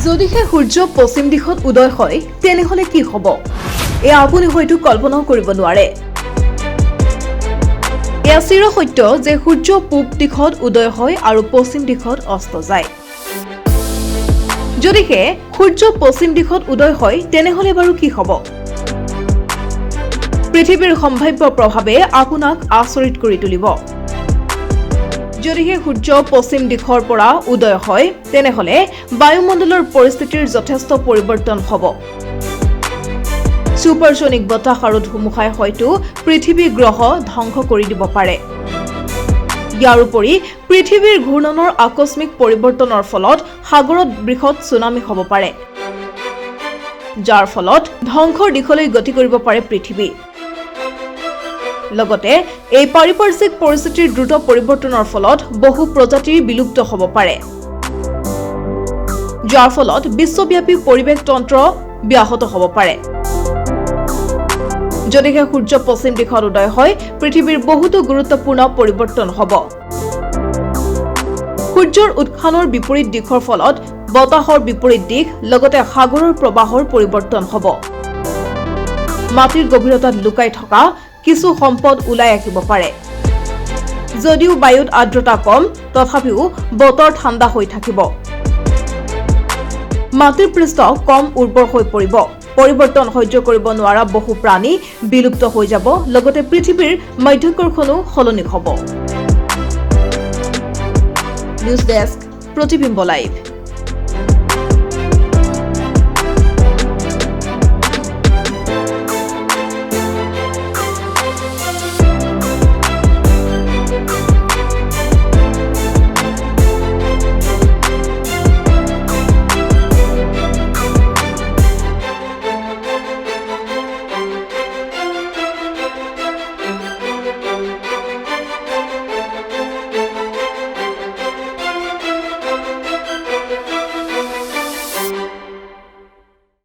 যদিহে সূৰ্য পশ্চিম দিশত উদয় হয় তেনেহলে কি হ'ব এয়া আপুনি হয়তো কল্পনাও কৰিব নোৱাৰে এয়া চিৰ সত্য যে সূৰ্য পূব দিশত উদয় হয় আৰু পশ্চিম দিশত অস্ত যায় যদিহে সূৰ্য পশ্চিম দিশত উদয় হয় তেনেহলে বাৰু কি হ'ব পৃথিৱীৰ সম্ভাৱ্য প্ৰভাৱে আপোনাক আচৰিত কৰি তুলিব যদিহে সূৰ্য পশ্চিম দিশৰ পৰা উদয় হয় তেনেহলে বায়ুমণ্ডলৰ পৰিস্থিতিৰ যথেষ্ট পৰিৱৰ্তন হ'ব সুপাৰসনিক বতাহ আৰু ধুমুহাই হয়তো পৃথিৱী গ্ৰহ ধ্বংস কৰি দিব পাৰে ইয়াৰ উপৰি পৃথিৱীৰ ঘূৰ্ণনৰ আকস্মিক পৰিৱৰ্তনৰ ফলত সাগৰত বৃহৎ সুনামি হ'ব পাৰে যাৰ ফলত ধ্বংসৰ দিশলৈ গতি কৰিব পাৰে পৃথিৱী লগতে এই পাৰিপাৰ্শ্বিক পৰিস্থিতিৰ দ্ৰুত পৰিৱৰ্তনৰ ফলত বহু প্ৰজাতিৰ বিলুপ্ত হ'ব পাৰে যাৰ ফলত বিশ্বব্যাপী পৰিৱেশ তন্ত্ৰ ব্যাহত হ'ব পাৰে যদিহে সূৰ্য পশ্চিম দিশত উদয় হয় পৃথিৱীৰ বহুতো গুৰুত্বপূৰ্ণ পৰিৱৰ্তন হ'ব সূৰ্যৰ উৎখানৰ বিপৰীত দিশৰ ফলত বতাহৰ বিপৰীত দিশ লগতে সাগৰৰ প্ৰবাহৰ পৰিৱৰ্তন হ'ব মাটিৰ গভীৰতাত লুকাই থকা কিছু সম্পদ ওলাই আহিব পাৰে যদিও বায়ুত আৰ্দ্ৰতা কম তথাপিও বতৰ ঠাণ্ডা হৈ থাকিব মাটিৰ পৃষ্ঠ কম উৰ্বৰ হৈ পৰিব পৰিৱৰ্তন সহ্য কৰিব নোৱাৰা বহু প্ৰাণী বিলুপ্ত হৈ যাব লগতে পৃথিৱীৰ মধ্যকৰ্ষণো সলনি হ'ব নিউজ ডেস্ক প্ৰতিবিম্ব লাইভ